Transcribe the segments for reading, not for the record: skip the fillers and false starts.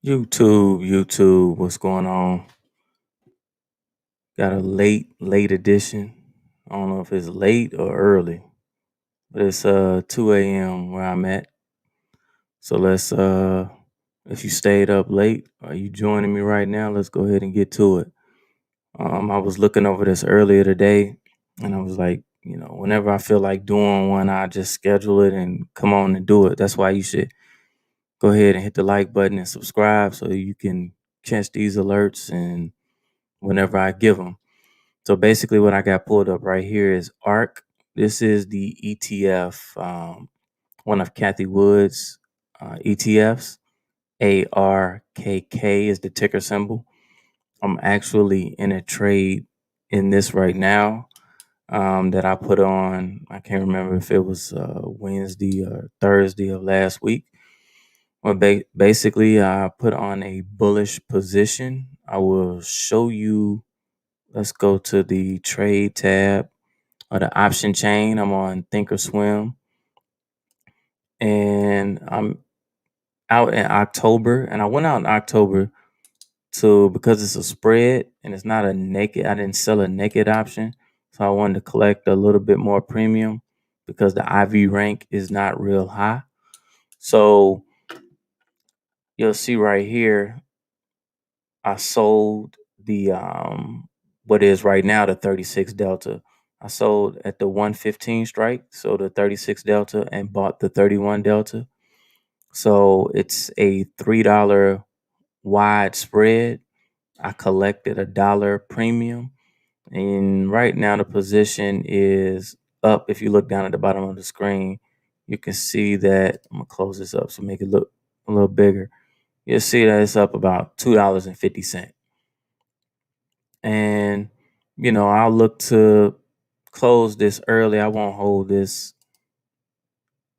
YouTube, what's going on? Got a late edition. I don't know if it's late or early, but it's 2 a.m. where I'm at. So let's if you stayed up late, are you joining me right now? Let's go ahead and get to it. I was looking over this earlier today, and I was like, whenever I feel like doing one, I just schedule it and come on and do it. That's why you should go ahead and hit the like button and subscribe so you can catch these alerts and whenever I give them. So basically, what I got pulled up right here is ARK. This is the ETF, one of Kathy Wood's ETFs. ARKK is the ticker symbol. I'm actually in a trade in this right now that I put on. I can't remember if it was Wednesday or Thursday of last week. Well, basically, I put on a bullish position. I will show you. Let's go to the trade tab or the option chain. I'm on Thinkorswim, and I'm out in October. And I went out in October because it's a spread and it's not a naked. I didn't sell a naked option, so I wanted to collect a little bit more premium because the IV rank is not real high. So you'll see right here, I sold the what is right now the 36 delta. I sold at the 115 strike, so the 36 delta, and bought the 31 delta. So it's a $3 wide spread. I collected $1 premium, and right now the position is up. If you look down at the bottom of the screen, you can see that I'm gonna close this up so make it look a little bigger. You'll see that it's up about $2.50. And I'll look to close this early. I won't hold this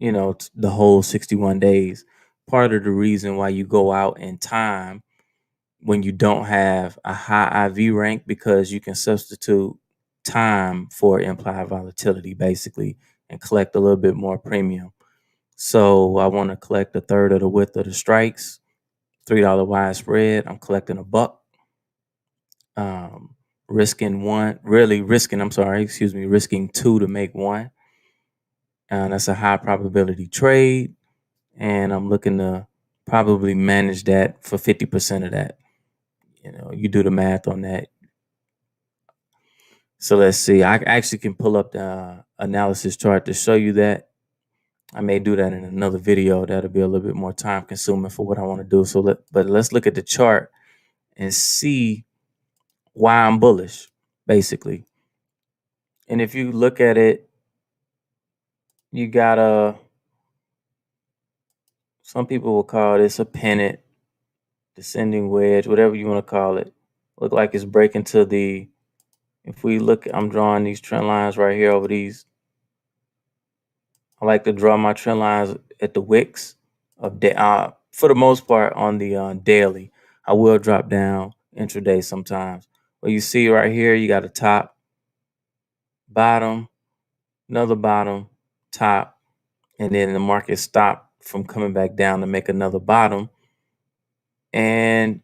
the whole 61 days. Part of the reason why you go out in time when you don't have a high IV rank, because you can substitute time for implied volatility basically and collect a little bit more premium. So I want to collect a third of the width of the strikes. $3 wide spread, I'm collecting $1. Risking one, really risking, risking two to make one. And that's a high probability trade. And I'm looking to probably manage that for 50% of that. You do the math on that. So let's see. I actually can pull up the analysis chart to show you that. I may do that in another video. That'll be a little bit more time consuming for what I want to do. But let's look at the chart and see why I'm bullish, basically. And if you look at it, you got some people will call this a pennant, descending wedge, whatever you want to call it. Look like it's breaking to the, if we look, I'm drawing these trend lines right here over these. I like to draw my trend lines at the wicks of for the most part on the daily. I will drop down intraday sometimes. But you see right here, you got a top, bottom, another bottom, top, and then the market stopped from coming back down to make another bottom. And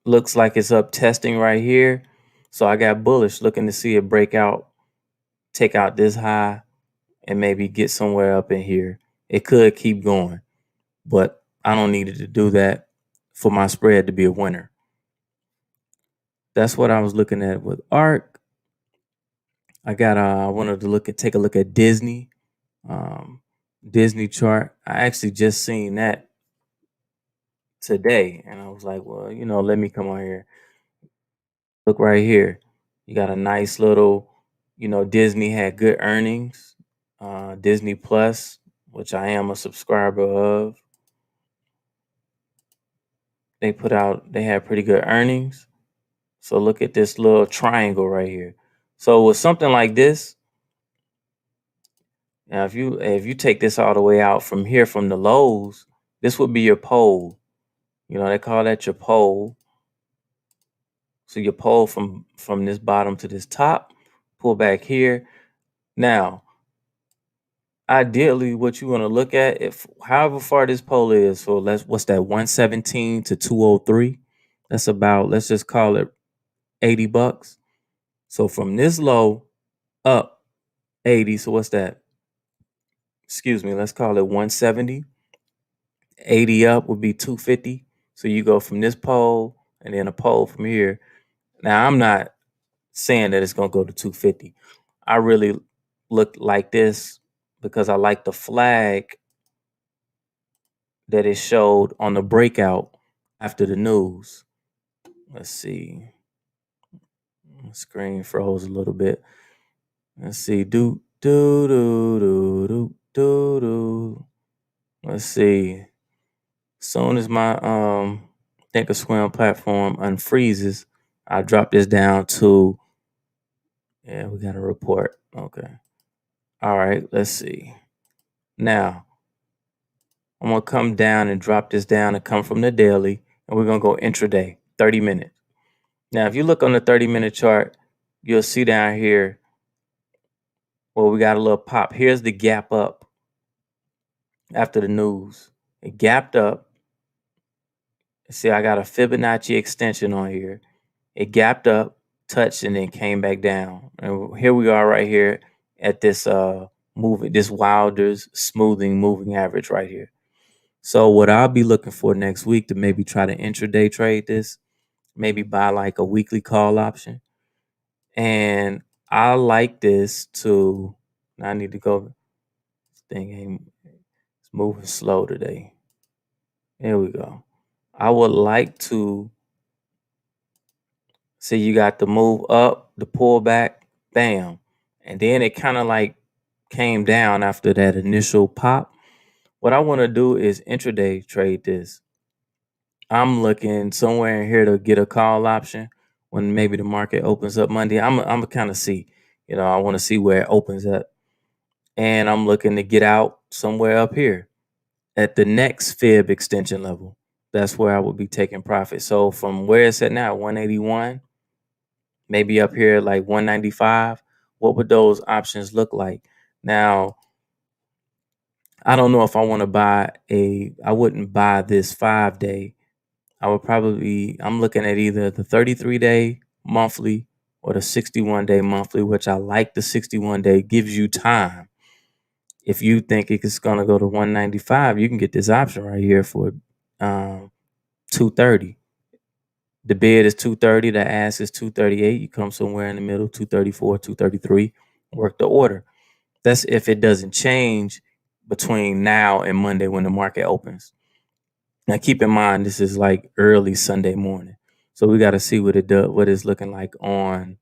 looks like it's up testing right here. So I got bullish, looking to see it break out, take out this high, and maybe get somewhere up in here. It could keep going, but I don't need it to do that for my spread to be a winner. That's what I was looking at with ARK. I wanted to take a look at Disney. Disney chart. I actually just seen that today, and I was like, well, let me come on here. Look right here. You got a nice little, Disney had good earnings. Disney Plus, which I am a subscriber of. They had pretty good earnings. So look at this little triangle right here. So with something like this, now if you take this all the way out from here from the lows, this would be your pole. They call that your pole. So your pole from this bottom to this top, pull back here. Now, ideally what you want to look at, if however far this pole is, so what's that, 117 to 203, that's about, let's just call it $80. So from this low up 80, so what's that, excuse me, let's call it 170. 80 up would be 250. So you go from this pole and then a pole from here. Now I'm not saying that it's gonna go to 250. I really look like this because I like the flag that it showed on the breakout after the news. Let's see. My screen froze a little bit. Let's see. Do do do do do do do. Let's see. Soon as my Thinkorswim platform unfreezes, I drop this down to, yeah, we got a report. Okay. All right, let's see. Now I'm gonna come down and drop this down and come from the daily, and we're gonna go intraday, 30 minutes. Now, if you look on the 30-minute chart, you'll see down here, well, we got a little pop. Here's the gap up after the news. It gapped up. See, I got a Fibonacci extension on here. It gapped up, touched, and then came back down. And here we are right here at this this Wilder's smoothing moving average right here. So what I'll be looking for next week to maybe try to intraday trade this, maybe buy like a weekly call option. And I like this to, I need to go, this thing ain't, it's moving slow today. There we go. I would like to see, you got the move up, the pullback, bam. And then it kind of like came down after that initial pop. What I want to do is intraday trade this. I'm looking somewhere in here to get a call option when maybe the market opens up Monday. I'm kind of see, I want to see where it opens up. And I'm looking to get out somewhere up here at the next fib extension level. That's where I would be taking profit. So from where it's at now, 181, maybe up here like 195, what would those options look like? Now, I don't know if I want to I wouldn't buy this 5-day. I'm looking at either the 33-day monthly or the 61-day monthly, which I like. The 61-day gives you time. If you think it's going to go to 195, you can get this option right here for 230. The bid is 230. The ask is 238. You come somewhere in the middle, 234, 233. Work the order. That's if it doesn't change between now and Monday when the market opens. Now, keep in mind, this is like early Sunday morning. So we got to see what it's looking like on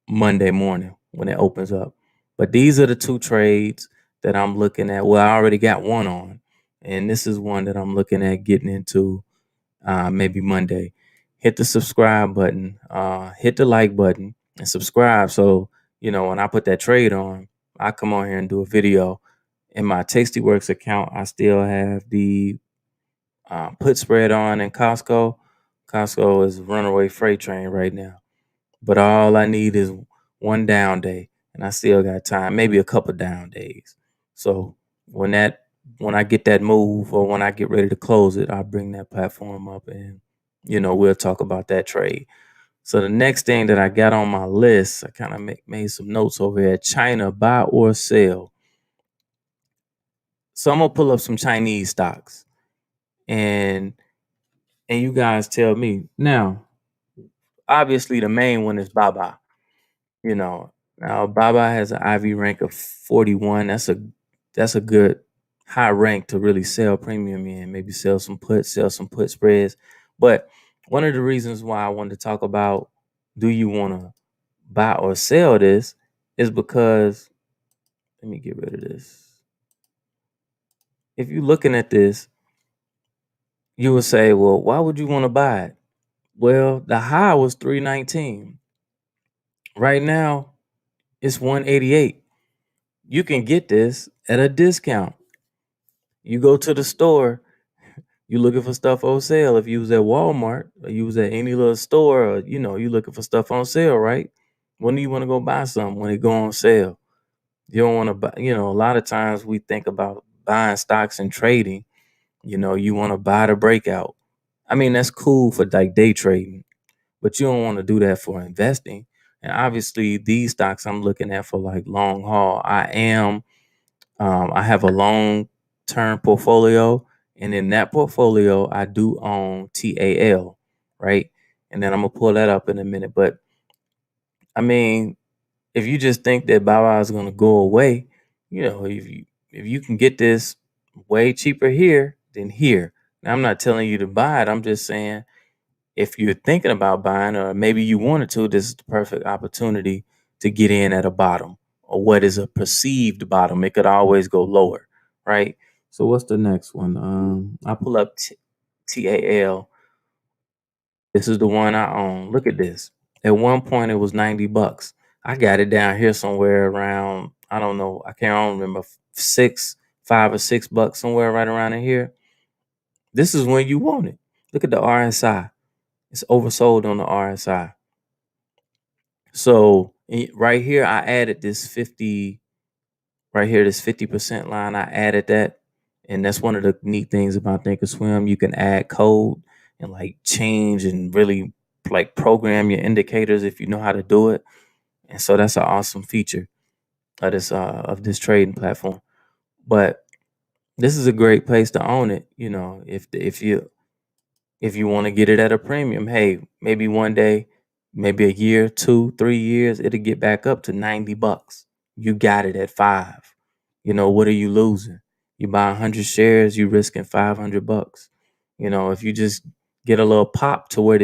Monday morning when it opens up. But these are the two trades that I'm looking at. Well, I already got one on, and this is one that I'm looking at getting into maybe Monday. Hit the subscribe button, hit the like button, and subscribe. So, when I put that trade on, I come on here and do a video. In my Tastyworks account, I still have the put spread on in Costco. Costco is a runaway freight train right now. But all I need is one down day, and I still got time, maybe a couple down days. So when I get that move, or when I get ready to close it, I'll bring that platform up, and we'll talk about that trade. So the next thing that I got on my list, I kind of made some notes over here. China, buy or sell. So I'm gonna pull up some Chinese stocks, and you guys tell me. Now, obviously the main one is Baba. Now Baba has an IV rank of 41. That's a good high rank to really sell premium in. Maybe sell some put spreads. But one of the reasons why I wanted to talk about, do you want to buy or sell this, is because, let me get rid of this. If you're looking at this, you would say, well, why would you want to buy it? Well, the high was 319. Right now, it's 188. You can get this at a discount. You go to the store, you looking for stuff on sale. If you was at Walmart or you was at any little store, or you looking for stuff on sale, right? When do you want to go buy something? When it go on sale. You don't want to buy, a lot of times we think about buying stocks and trading. You want to buy the breakout. I mean, that's cool for like day trading, but you don't want to do that for investing. And obviously, these stocks I'm looking at for like long haul. I have a long term portfolio, and in that portfolio, I do own TAL, right? And then I'm gonna pull that up in a minute. But I mean, if you just think that Baba is gonna go away, if you can get this way cheaper here than here. Now, I'm not telling you to buy it. I'm just saying if you're thinking about buying, or maybe you wanted to, this is the perfect opportunity to get in at a bottom, or what is a perceived bottom. It could always go lower, right? So what's the next one? I pull up TAL. This is the one I own. Look at this. At one point, it was $90. I got it down here somewhere around, I don't know, I can't remember, 5 or 6 bucks, somewhere right around in here. This is when you want it. Look at the RSI. It's oversold on the RSI. So right here, I added this 50, right here, this 50% line. I added that. And that's one of the neat things about Thinkorswim. You can add code and like change and really like program your indicators if you know how to do it. And so that's an awesome feature of this trading platform. But this is a great place to own it. If you want to get it at a premium, hey, maybe one day, maybe a year, 2, 3 years, it'll get back up to $90. You got it at 5. What are you losing? You buy 100 shares, you risking $500. If you just get a little pop to where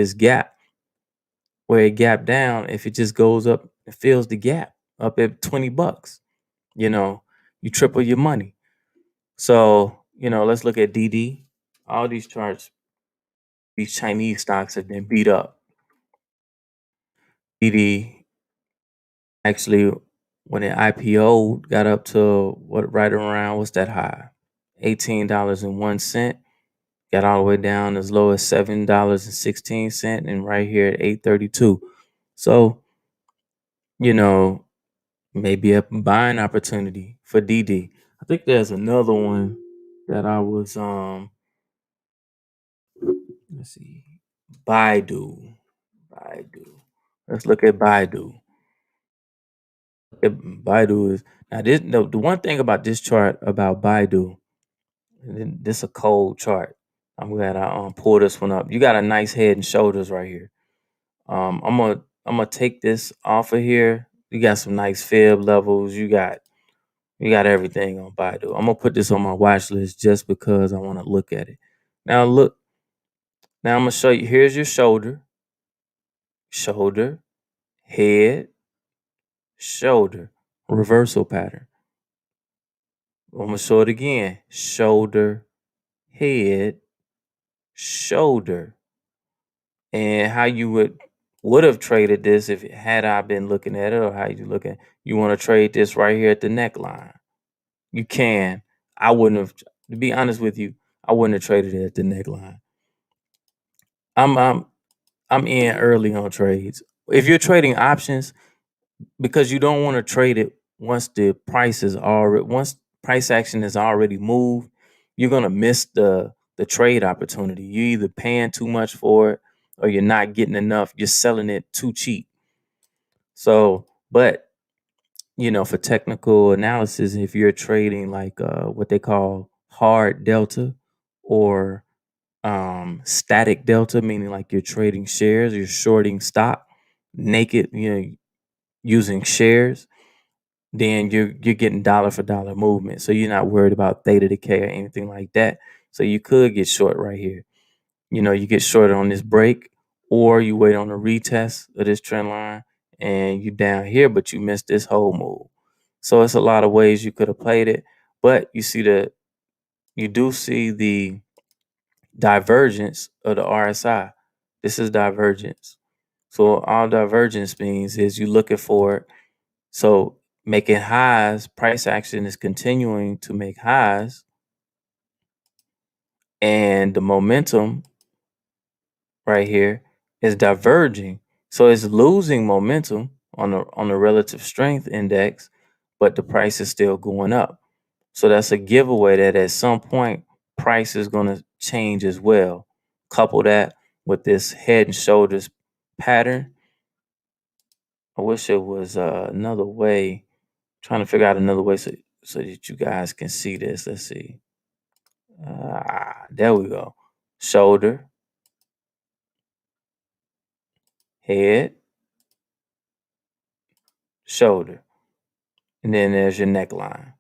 where it gapped down, if it just goes up, it fills the gap up at $20, you triple your money. So, let's look at DD. All these charts, these Chinese stocks have been beat up. DD actually, when it IPO'd, got up to right around, what's that high? $18.01. Got all the way down as low as $7.16, and right here at 832. So, maybe a buying opportunity for DD. I think there's another one that I was let's see. Baidu. Baidu. Let's look at Baidu. Baidu is now this the one thing about this chart about Baidu, and this a cold chart. I'm glad I pulled this one up. You got a nice head and shoulders right here. I'm gonna take this off of here. You got some nice fib levels. You got everything on Baidu. I'm gonna put this on my watch list just because I want to look at it. Now look. Now I'm gonna show you. Here's your shoulder, head, shoulder, reversal pattern. I'm gonna show it again. Shoulder, head, shoulder. And how you would have traded this if had I been looking at it, or how you looking. You want to trade this right here at the neckline. You can. I wouldn't have, to be honest with you, I wouldn't have traded it at the neckline. I'm in early on trades. If you're trading options, because you don't want to trade it once price action is already moved, you're gonna miss the trade opportunity. You're either paying too much for it, or you're not getting enough. You're selling it too cheap. So, but for technical analysis, if you're trading like what they call hard delta, or static delta, meaning like you're trading shares, you're shorting stock naked, using shares, then you're getting dollar for dollar movement. So you're not worried about theta decay or anything like that. So you could get short right here. You get shorted on this break, or you wait on a retest of this trend line and you down here, but you missed this whole move. So it's a lot of ways you could have played it. But you do see the divergence of the RSI. This is divergence. So all divergence means is you're looking for, so making highs, price action is continuing to make highs, and the momentum right here is diverging. So it's losing momentum on the relative strength index, but the price is still going up. So that's a giveaway that at some point price is going to change as well. Couple that with this head and shoulders pattern. I wish it was another way. Trying to figure out another way so that you guys can see this. Let's see. There we go. Shoulder, head, shoulder, and then there's your neckline.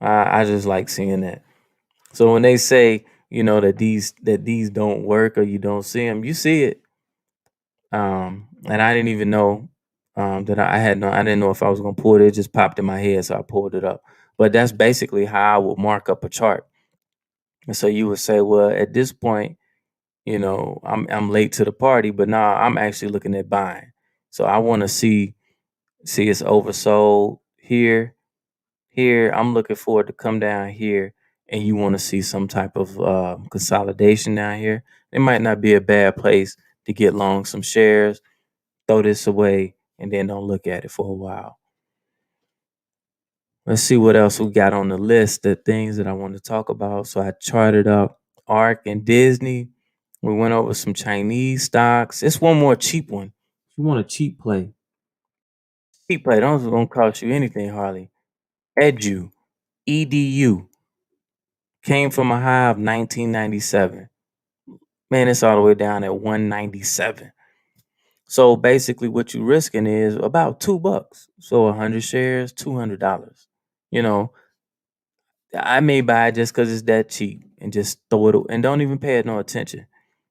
I just like seeing that. So when they say, that these don't work or you don't see them, you see it. And I didn't even know that I didn't know if I was gonna pull it. It just popped in my head, so I pulled it up. But that's basically how I would mark up a chart. And so you would say, well, at this point, I'm late to the party, but now I'm actually looking at buying. So I want to see it's oversold here. Here, I'm looking forward to come down here, and you want to see some type of consolidation down here. It might not be a bad place to get long some shares, throw this away, and then don't look at it for a while. Let's see what else we got on the list, the things that I want to talk about. So I charted up ARK and Disney. We went over some Chinese stocks. It's one more cheap one. If you want a cheap play, don't gonna cost you anything, hardly. EDU came from a high of 1997. Man, it's all the way down at 197. So basically, what you're risking is about $2. So 100 shares, $200. You know, I may buy it just because it's that cheap and just throw it and don't even pay it no attention.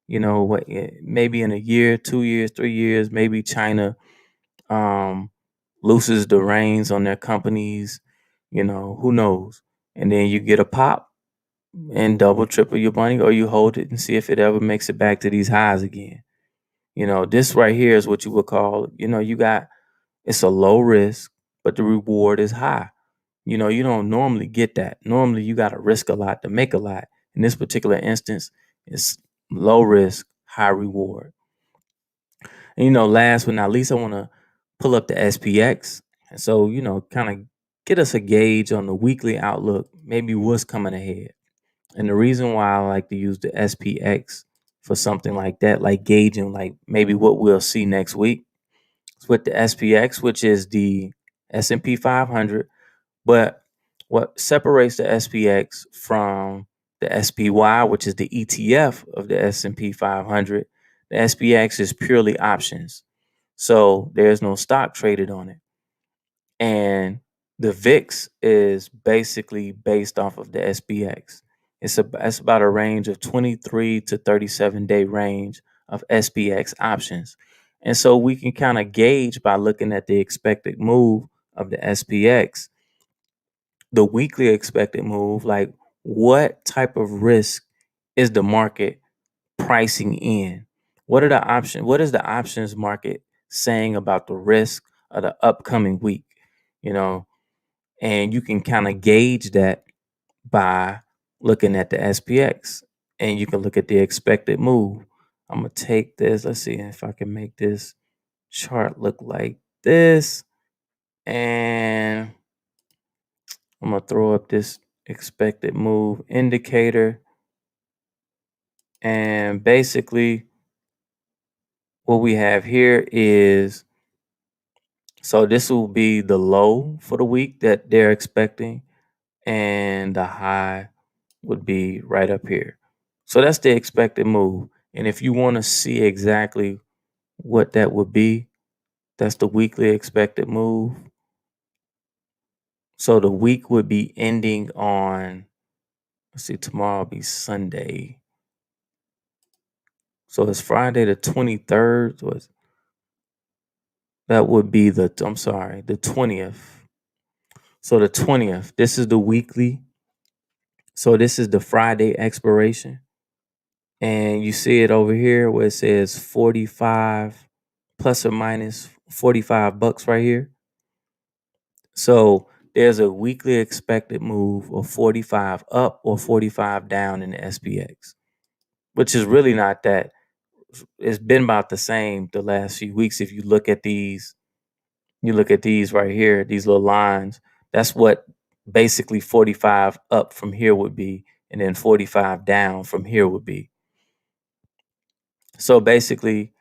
Maybe in a year, 2 years, 3 years, maybe China looses the reins on their companies. Who knows? And then you get a pop and double, triple your money, or you hold it and see if it ever makes it back to these highs again. This right here is what you would call, it's a low risk, but the reward is high. You don't normally get that. Normally, you got to risk a lot to make a lot. In this particular instance, it's low risk, high reward. And, last but not least, I want to pull up the SPX. And so, kind of get us a gauge on the weekly outlook, maybe what's coming ahead. And the reason why I like to use the SPX for something like that, like gauging, like maybe what we'll see next week, is with the SPX, which is the S&P 500. But what separates the SPX from the SPY, which is the ETF of the S&P 500, the SPX is purely options. So there's no stock traded on it. And the VIX is basically based off of the SPX. It's about a range of 23 to 37 day range of SPX options. And so we can kind of gauge by looking at the expected move of the SPX, the weekly expected move, like what type of risk is the market pricing in? What is the options market saying about the risk of the upcoming week? You know, and you can kind of gauge that by looking at the SPX, and you can look at the expected move. I'm gonna take this. Let's see if I can make this chart look like this, and I'm gonna throw up this expected move indicator, and basically what we have here is, so this will be the low for the week that they're expecting, and the high would be right up here. So that's the expected move. And if you want to see exactly what that would be, that's the weekly expected move. So the week would be ending on, let's see, tomorrow will be Sunday. So it's Friday the 23rd. That would be the 20th. So the 20th, this is the weekly. So this is the Friday expiration. And you see it over here where it says 45 plus or minus $45 right here. So there's a weekly expected move of 45 up or 45 down in the SPX, which is really not that. It's been about the same the last few weeks if you look at these, You look at these right here, these little lines. That's what basically 45 up from here would be, and then 45 down from here would be. So basically,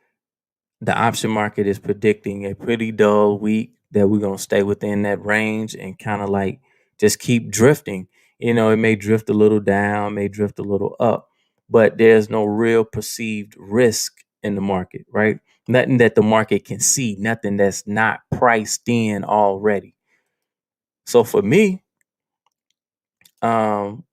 the option market is predicting a pretty dull week that we're going to stay within that range and kind of like just keep drifting. It may drift a little down, may drift a little up, but there's no real perceived risk in the market, right? Nothing that the market can see, nothing that's not priced in already. So for me, um,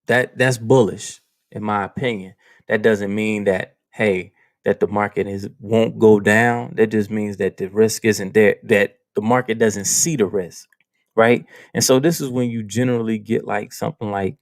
that's bullish in my opinion. That doesn't mean that, hey, that the market won't go down. That just means that the risk isn't there, that the market doesn't see the risk, right? And so this is when you generally get like something like,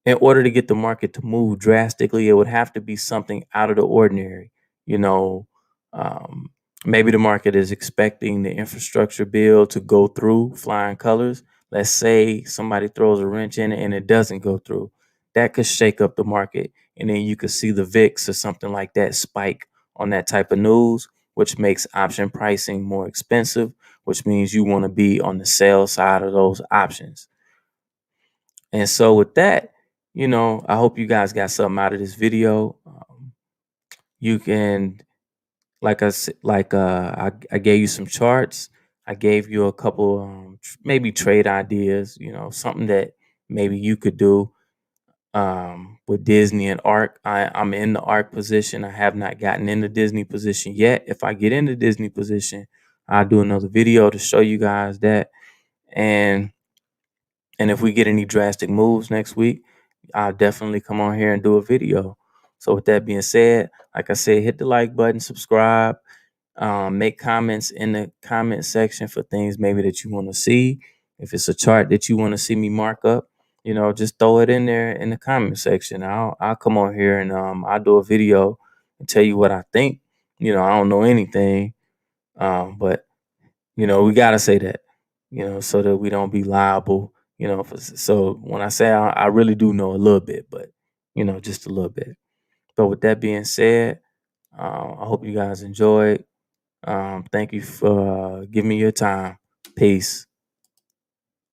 in order to get the market to move drastically, it would have to be something out of the ordinary. You know, um, maybe the market is expecting the infrastructure bill to go through flying colors. Let's say somebody throws a wrench in it and it doesn't go through. That could shake up the market. And then you could see the VIX or something like that spike on that type of news, which makes option pricing more expensive, which means you want to be on the sell side of those options. And so with that, I hope you guys got something out of this video. You can, like I said, I gave you some charts. I gave you a couple, maybe trade ideas. Something that maybe you could do with Disney and ARK. I'm in the ARK position. I have not gotten in the Disney position yet. If I get in the Disney position, I'll do another video to show you guys that. And if we get any drastic moves next week, I'll definitely come on here and do a video. So with that being said, like I said, hit the like button, subscribe, make comments in the comment section for things maybe that you want to see. If it's a chart that you want to see me mark up, just throw it in there in the comment section. I'll come on here and I'll do a video and tell you what I think. I don't know anything, but we gotta say that, so that we don't be liable, so when I say I really do know a little bit, but just a little bit. But with that being said, I hope you guys enjoyed. Thank you for giving me your time. Peace.